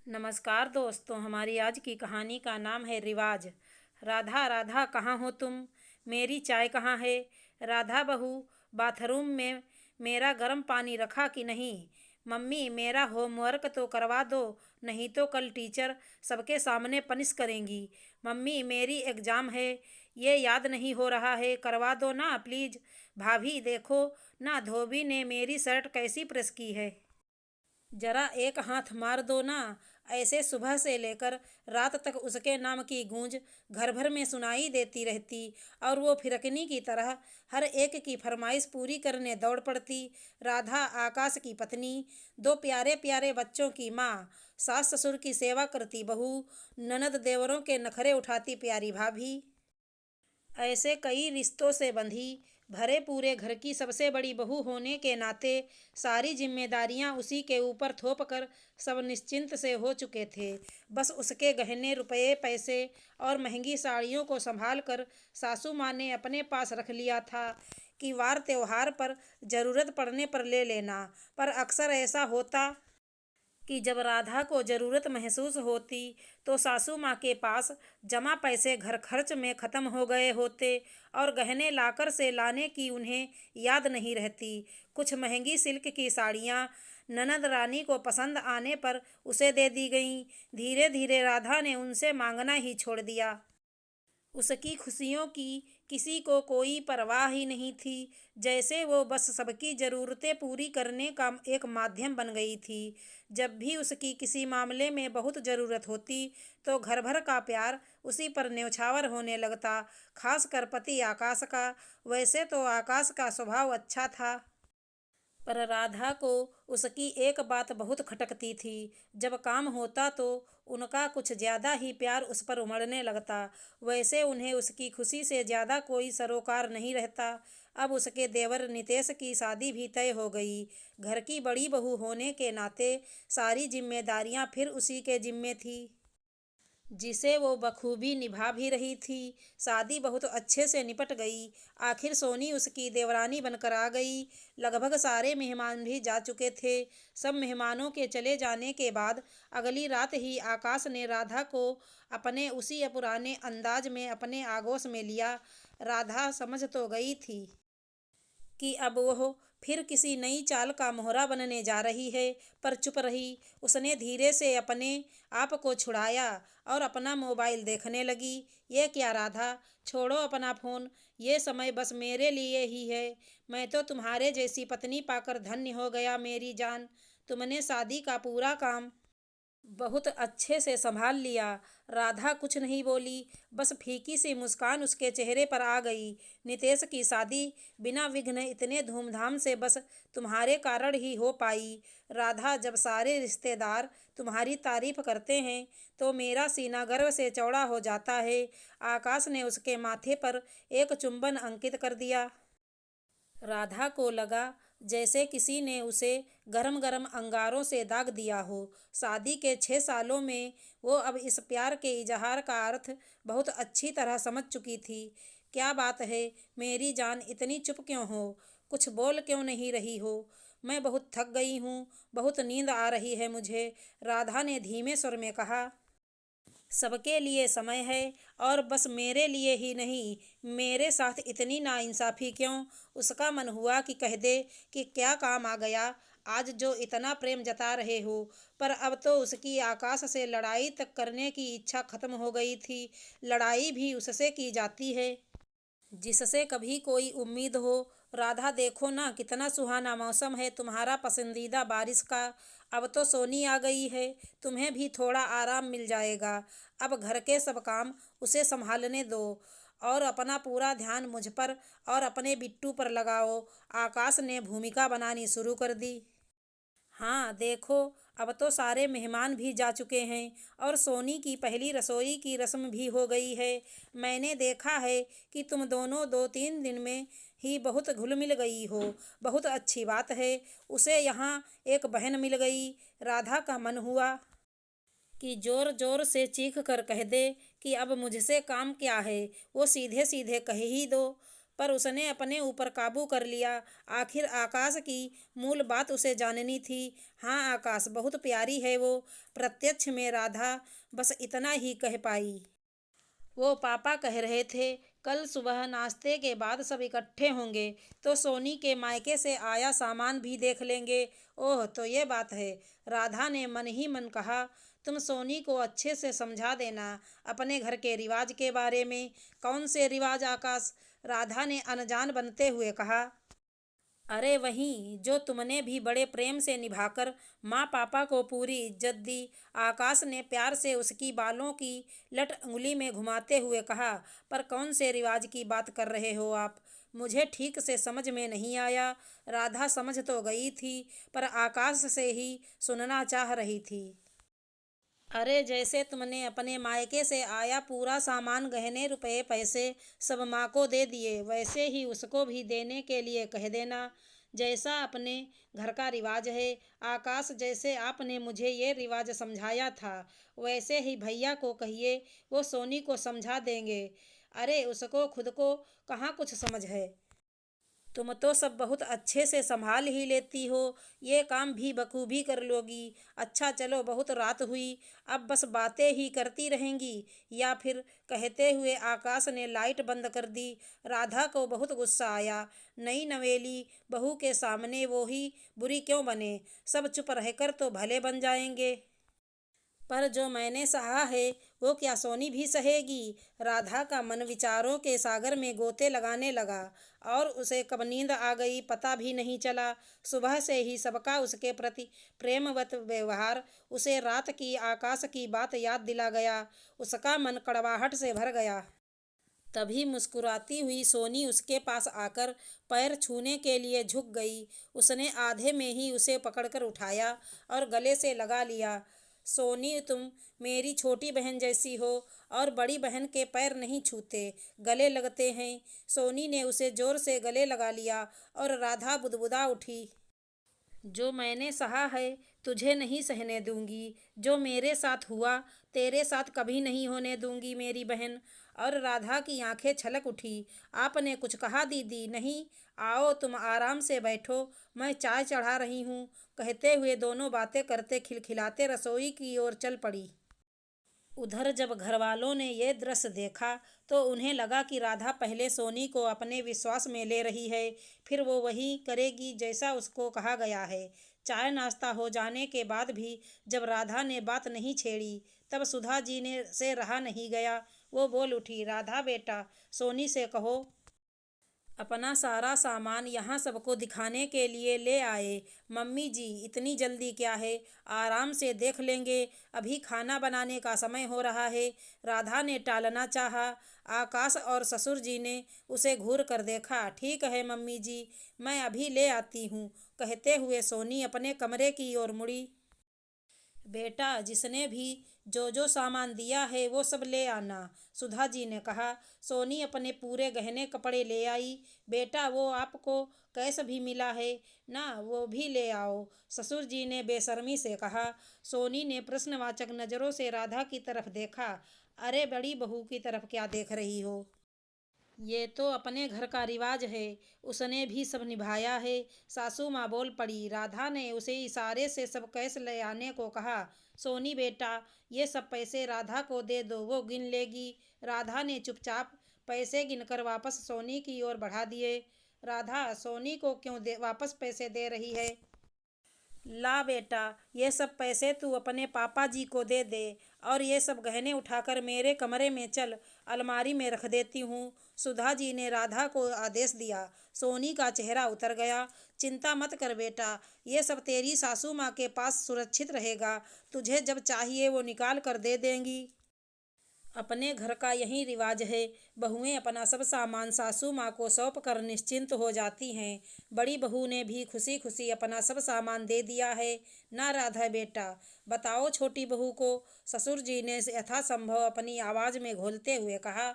नमस्कार दोस्तों, हमारी आज की कहानी का नाम है रिवाज। राधा राधा कहाँ हो तुम? मेरी चाय कहाँ है? राधा बहू, बाथरूम में मेरा गर्म पानी रखा कि नहीं? मम्मी, मेरा होमवर्क तो करवा दो, नहीं तो कल टीचर सबके सामने पनिश करेंगी। मम्मी, मेरी एग्ज़ाम है, ये याद नहीं हो रहा है, करवा दो ना प्लीज़। भाभी देखो ना, धोबी ने मेरी शर्ट कैसी प्रेस की है। जरा एक हाथ मार दो ना। ऐसे सुबह से लेकर रात तक उसके नाम की गूंज घर भर में सुनाई देती रहती और वो फिरकनी की तरह हर एक की फरमाइश पूरी करने दौड़ पड़ती। राधा आकाश की पत्नी, दो प्यारे प्यारे बच्चों की माँ, सास ससुर की सेवा करती बहू, ननद देवरों के नखरे उठाती प्यारी भाभी। ऐसे कई रिश्तों से बंधी भरे पूरे घर की सबसे बड़ी बहू होने के नाते सारी जिम्मेदारियां उसी के ऊपर थोप कर सब निश्चिंत से हो चुके थे। बस उसके गहने रुपये पैसे और महंगी साड़ियों को संभाल कर सासू माँ ने अपने पास रख लिया था कि वार त्योहार पर ज़रूरत पड़ने पर ले लेना। पर अक्सर ऐसा होता कि जब राधा को ज़रूरत महसूस होती तो सासू माँ के पास जमा पैसे घर खर्च में ख़त्म हो गए होते और गहने लाकर से लाने की उन्हें याद नहीं रहती। कुछ महंगी सिल्क की साड़ियाँ ननद रानी को पसंद आने पर उसे दे दी गईं। धीरे धीरे राधा ने उनसे मांगना ही छोड़ दिया। उसकी खुशियों की किसी को कोई परवाह ही नहीं थी। जैसे वो बस सबकी ज़रूरतें पूरी करने का एक माध्यम बन गई थी। जब भी उसकी किसी मामले में बहुत ज़रूरत होती तो घर भर का प्यार उसी पर न्यौछावर होने लगता, खासकर पति आकाश का। वैसे तो आकाश का स्वभाव अच्छा था, पर राधा को उसकी एक बात बहुत खटकती थी। जब काम होता तो उनका कुछ ज़्यादा ही प्यार उस पर उमड़ने लगता। वैसे उन्हें उसकी खुशी से ज़्यादा कोई सरोकार नहीं रहता। अब उसके देवर नितेश की शादी भी तय हो गई। घर की बड़ी बहू होने के नाते सारी जिम्मेदारियां फिर उसी के जिम्मे थी, जिसे वो बखूबी निभा भी रही थी। शादी बहुत अच्छे से निपट गई। आखिर सोनी उसकी देवरानी बनकर आ गई। लगभग सारे मेहमान भी जा चुके थे। सब मेहमानों के चले जाने के बाद अगली रात ही आकाश ने राधा को अपने उसी पुराने अंदाज में अपने आगोश में लिया। राधा समझ तो गई थी कि अब वह फिर किसी नई चाल का मोहरा बनने जा रही है, पर चुप रही। उसने धीरे से अपने आप को छुड़ाया और अपना मोबाइल देखने लगी। ये क्या राधा, छोड़ो अपना फ़ोन, ये समय बस मेरे लिए ही है। मैं तो तुम्हारे जैसी पत्नी पाकर धन्य हो गया मेरी जान। तुमने शादी का पूरा काम बहुत अच्छे से संभाल लिया। राधा कुछ नहीं बोली, बस फीकी सी मुस्कान उसके चेहरे पर आ गई। नितेश की शादी बिना विघ्न इतने धूमधाम से बस तुम्हारे कारण ही हो पाई। राधा, जब सारे रिश्तेदार तुम्हारी तारीफ करते हैं तो मेरा सीना गर्व से चौड़ा हो जाता है। आकाश ने उसके माथे पर एक चुंबन अंकित कर दिया। राधा को लगा जैसे किसी ने उसे गरम गरम अंगारों से दाग दिया हो। शादी के 6 सालों में वो अब इस प्यार के इजहार का अर्थ बहुत अच्छी तरह समझ चुकी थी। क्या बात है मेरी जान, इतनी चुप क्यों हो? कुछ बोल क्यों नहीं रही हो? मैं बहुत थक गई हूँ, बहुत नींद आ रही है मुझे, राधा ने धीमे स्वर में कहा। सबके लिए समय है और बस मेरे लिए ही नहीं। मेरे साथ इतनी नाइंसाफ़ी क्यों? उसका मन हुआ कि कह दे कि क्या काम आ गया आज जो इतना प्रेम जता रहे हो, पर अब तो उसकी आकाश से लड़ाई तक करने की इच्छा खत्म हो गई थी। लड़ाई भी उससे की जाती है जिससे कभी कोई उम्मीद हो। राधा देखो ना, कितना सुहाना मौसम है तुम्हारा पसंदीदा बारिश का। अब तो सोनी आ गई है, तुम्हें भी थोड़ा आराम मिल जाएगा। अब घर के सब काम उसे संभालने दो और अपना पूरा ध्यान मुझ पर और अपने बिट्टू पर लगाओ। आकाश ने भूमिका बनानी शुरू कर दी। हाँ देखो, अब तो सारे मेहमान भी जा चुके हैं और सोनी की पहली रसोई की रस्म भी हो गई है। मैंने देखा है कि तुम दोनों 2-3 दिन में ही बहुत घुल मिल गई हो। बहुत अच्छी बात है, उसे यहाँ एक बहन मिल गई। राधा का मन हुआ कि जोर जोर से चीख कर कह दे कि अब मुझसे काम क्या है, वो सीधे सीधे कह ही दो। पर उसने अपने ऊपर काबू कर लिया। आखिर आकाश की मूल बात उसे जाननी थी। हाँ, आकाश बहुत प्यारी है वो। प्रत्यक्ष में राधा बस इतना ही कह पाई। वो पापा कह रहे थे कल सुबह नाश्ते के बाद सब इकट्ठे होंगे तो सोनी के मायके से आया सामान भी देख लेंगे। ओह, तो ये बात है। राधा ने मन ही मन कहा। तुम सोनी को अच्छे से समझा देना अपने घर के रिवाज के बारे में। कौन से रिवाज आकाश? राधा ने अनजान बनते हुए कहा। अरे वहीं जो तुमने भी बड़े प्रेम से निभाकर माँ पापा को पूरी इज्जत दी। आकाश ने प्यार से उसकी बालों की लट उंगली में घुमाते हुए कहा। पर कौन से रिवाज की बात कर रहे हो आप? मुझे ठीक से समझ में नहीं आया। राधा समझ तो गई थी पर आकाश से ही सुनना चाह रही थी। अरे जैसे तुमने अपने मायके से आया पूरा सामान, गहने, रुपए, पैसे सब माँ को दे दिए वैसे ही उसको भी देने के लिए कह देना, जैसा अपने घर का रिवाज है। आकाश, जैसे आपने मुझे ये रिवाज समझाया था वैसे ही भैया को कहिए, वो सोनी को समझा देंगे। अरे उसको खुद को कहाँ कुछ समझ है। तुम तो सब बहुत अच्छे से संभाल ही लेती हो, ये काम भी बखूबी कर लोगी। अच्छा चलो, बहुत रात हुई, अब बस बातें ही करती रहेंगी या फिर? कहते हुए आकाश ने लाइट बंद कर दी। राधा को बहुत गुस्सा आया। नई नवेली बहू के सामने वो ही बुरी क्यों बने? सब चुप रहकर तो भले बन जाएंगे। पर जो मैंने सहा है वो क्या सोनी भी सहेगी? राधा का मन विचारों के सागर में गोते लगाने लगा और उसे कब नींद आ गई पता भी नहीं चला। सुबह से ही सबका उसके प्रति प्रेमवत व्यवहार उसे रात की आकाश की बात याद दिला गया। उसका मन कड़वाहट से भर गया। तभी मुस्कुराती हुई सोनी उसके पास आकर पैर छूने के लिए झुक गई। उसने आधे में ही उसे पकड़कर उठाया और गले से लगा लिया। सोनी, तुम मेरी छोटी बहन जैसी हो और बड़ी बहन के पैर नहीं छूते, गले लगते हैं। सोनी ने उसे जोर से गले लगा लिया और राधा बुदबुदा उठी। जो मैंने सहा है तुझे नहीं सहने दूंगी। जो मेरे साथ हुआ तेरे साथ कभी नहीं होने दूंगी मेरी बहन। और राधा की आंखें छलक उठी। आपने कुछ कहा दीदी? नहीं, आओ तुम आराम से बैठो, मैं चाय चढ़ा रही हूँ। कहते हुए दोनों बातें करते खिलखिलाते रसोई की ओर चल पड़ी। उधर जब घरवालों ने ये दृश्य देखा तो उन्हें लगा कि राधा पहले सोनी को अपने विश्वास में ले रही है, फिर वो वही करेगी जैसा उसको कहा गया है। चाय नाश्ता हो जाने के बाद भी जब राधा ने बात नहीं छेड़ी तब सुधा जी ने से रहा नहीं गया। वो बोल उठी, राधा बेटा, सोनी से कहो अपना सारा सामान यहाँ सबको दिखाने के लिए ले आए। मम्मी जी, इतनी जल्दी क्या है? आराम से देख लेंगे, अभी खाना बनाने का समय हो रहा है। राधा ने टालना चाहा। आकाश और ससुर जी ने उसे घूर कर देखा। ठीक है मम्मी जी, मैं अभी ले आती हूँ, कहते हुए सोनी अपने कमरे की ओर मुड़ी। बेटा, जिसने भी जो जो सामान दिया है वो सब ले आना, सुधा जी ने कहा। सोनी अपने पूरे गहने कपड़े ले आई। बेटा, वो आपको कैश भी मिला है ना, वो भी ले आओ, ससुर जी ने बेशर्मी से कहा। सोनी ने प्रश्नवाचक नज़रों से राधा की तरफ देखा। अरे बड़ी बहू की तरफ क्या देख रही हो? ये तो अपने घर का रिवाज है, उसने भी सब निभाया है। सासू माँ बोल पड़ी। राधा ने उसे इशारे से सब कैश ले आने को कहा। सोनी बेटा, ये सब पैसे राधा को दे दो, वो गिन लेगी। राधा ने चुपचाप पैसे गिनकर वापस सोनी की ओर बढ़ा दिए। राधा, सोनी को क्यों वापस पैसे दे रही है? ला बेटा, ये सब पैसे तू अपने पापा जी को दे दे और ये सब गहने उठाकर मेरे कमरे में चल, अलमारी में रख देती हूँ, सुधा जी ने राधा को आदेश दिया। सोनी का चेहरा उतर गया। चिंता मत कर बेटा, ये सब तेरी सासू माँ के पास सुरक्षित रहेगा, तुझे जब चाहिए वो निकाल कर दे देंगी। अपने घर का यही रिवाज है, बहुएं अपना सब सामान सासू माँ को सौंप कर निश्चिंत हो जाती हैं। बड़ी बहू ने भी खुशी खुशी अपना सब सामान दे दिया है ना राधा बेटा? बताओ छोटी बहू को, ससुर जी ने यथासंभव अपनी आवाज़ में घोलते हुए कहा।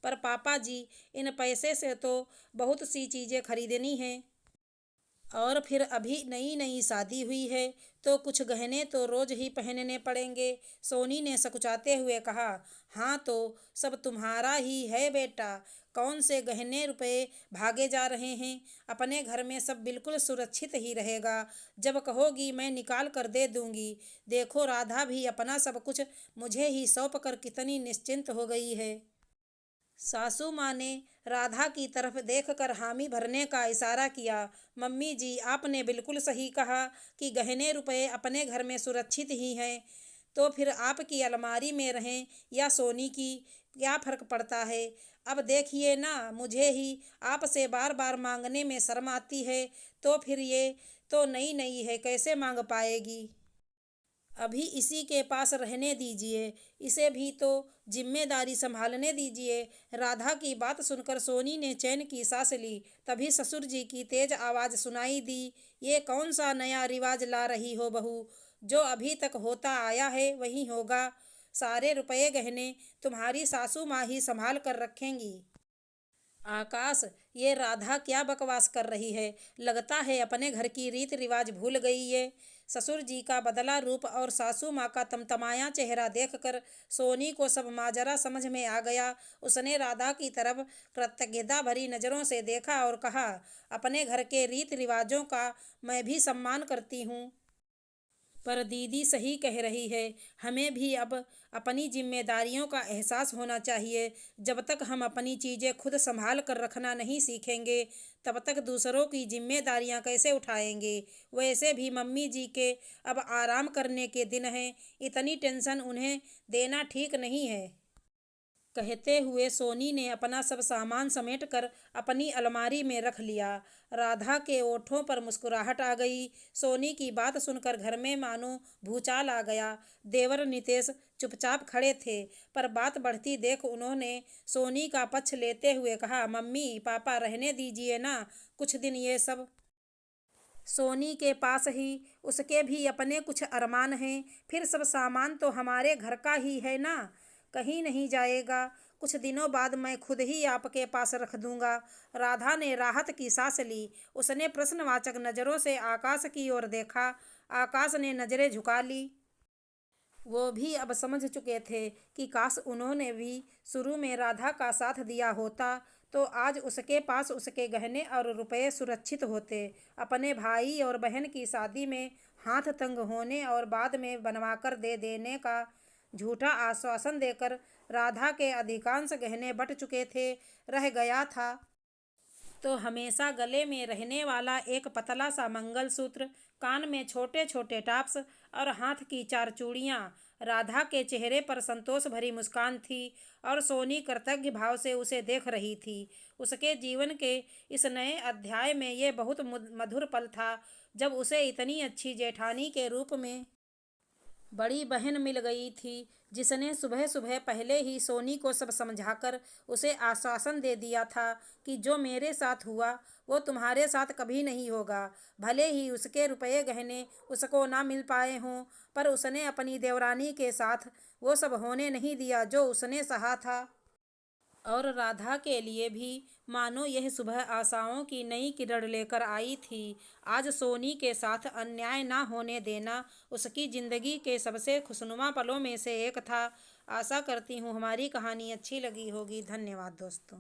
पर पापा जी, इन पैसे से तो बहुत सी चीज़ें खरीदनी हैं। और फिर अभी नई नई शादी हुई है तो कुछ गहने तो रोज ही पहनने पड़ेंगे। सोनी ने सकुचाते हुए कहा। हाँ तो सब तुम्हारा ही है बेटा, कौन से गहने रुपए भागे जा रहे हैं। अपने घर में सब बिल्कुल सुरक्षित ही रहेगा, जब कहोगी मैं निकाल कर दे दूंगी। देखो राधा भी अपना सब कुछ मुझे ही सौंप कर कितनी निश्चिंत हो गई है। सासू माँ ने राधा की तरफ देखकर हामी भरने का इशारा किया। मम्मी जी, आपने बिल्कुल सही कहा कि गहने रुपए अपने घर में सुरक्षित ही हैं, तो फिर आपकी अलमारी में रहें या सोनी की, क्या फर्क पड़ता है। अब देखिए ना, मुझे ही आपसे बार बार मांगने में शर्म आती है, तो फिर ये तो नई नई है, कैसे मांग पाएगी। अभी इसी के पास रहने दीजिए, इसे भी तो जिम्मेदारी संभालने दीजिए। राधा की बात सुनकर सोनी ने चैन की सांस ली। तभी ससुर जी की तेज आवाज सुनाई दी। ये कौन सा नया रिवाज ला रही हो बहू, जो अभी तक होता आया है वही होगा। सारे रुपए गहने तुम्हारी सासू माँ ही संभाल कर रखेंगी। आकाश, ये राधा क्या बकवास कर रही है। लगता है अपने घर की रीत रिवाज भूल गई ये। ससुर जी का बदला रूप और सासू माँ का तमतमाया चेहरा देखकर सोनी को सब माजरा समझ में आ गया। उसने राधा की तरफ कृतज्ञता भरी नज़रों से देखा और कहा, अपने घर के रीत रिवाजों का मैं भी सम्मान करती हूँ, पर दीदी सही कह रही है। हमें भी अब अपनी जिम्मेदारियों का एहसास होना चाहिए। जब तक हम अपनी चीज़ें खुद संभाल कर रखना नहीं सीखेंगे, तब तक दूसरों की जिम्मेदारियां कैसे उठाएंगे। वैसे भी मम्मी जी के अब आराम करने के दिन हैं, इतनी टेंशन उन्हें देना ठीक नहीं है। कहते हुए सोनी ने अपना सब सामान समेट कर अपनी अलमारी में रख लिया। राधा के ओठों पर मुस्कुराहट आ गई। सोनी की बात सुनकर घर में मानो भूचाल आ गया। देवर नितेश चुपचाप खड़े थे, पर बात बढ़ती देख उन्होंने सोनी का पक्ष लेते हुए कहा, मम्मी पापा रहने दीजिए ना, कुछ दिन ये सब। सोनी के पास ही उसके भी अपने कुछ अरमान हैं, फिर सब सामान तो हमारे घर का ही है ना, कहीं नहीं जाएगा। कुछ दिनों बाद मैं खुद ही आपके पास रख दूंगा। राधा ने राहत की सांस ली। उसने प्रश्नवाचक नज़रों से आकाश की ओर देखा। आकाश ने नज़रें झुका ली। वो भी अब समझ चुके थे कि काश उन्होंने भी शुरू में राधा का साथ दिया होता, तो आज उसके पास उसके गहने और रुपए सुरक्षित होते। अपने भाई और बहन की शादी में हाथ तंग होने और बाद में बनवाकर दे देने का झूठा आश्वासन देकर राधा के अधिकांश गहने बट चुके थे। रह गया था तो हमेशा गले में रहने वाला एक पतला सा मंगलसूत्र, कान में छोटे छोटे टॉप्स और हाथ की 4 चूड़ियाँ। राधा के चेहरे पर संतोष भरी मुस्कान थी और सोनी कृतज्ञ भाव से उसे देख रही थी। उसके जीवन के इस नए अध्याय में ये बहुत मधुर पल था, जब उसे इतनी अच्छी जेठानी के रूप में बड़ी बहन मिल गई थी, जिसने सुबह सुबह पहले ही सोनी को सब समझाकर उसे आश्वासन दे दिया था कि जो मेरे साथ हुआ वो तुम्हारे साथ कभी नहीं होगा। भले ही उसके रुपए गहने उसको ना मिल पाए हों, पर उसने अपनी देवरानी के साथ वो सब होने नहीं दिया जो उसने सहा था। और राधा के लिए भी मानो यह सुबह आशाओं की नई किरण लेकर आई थी। आज सोनी के साथ अन्याय ना होने देना उसकी ज़िंदगी के सबसे खुशनुमा पलों में से एक था। आशा करती हूँ हमारी कहानी अच्छी लगी होगी। धन्यवाद दोस्तों।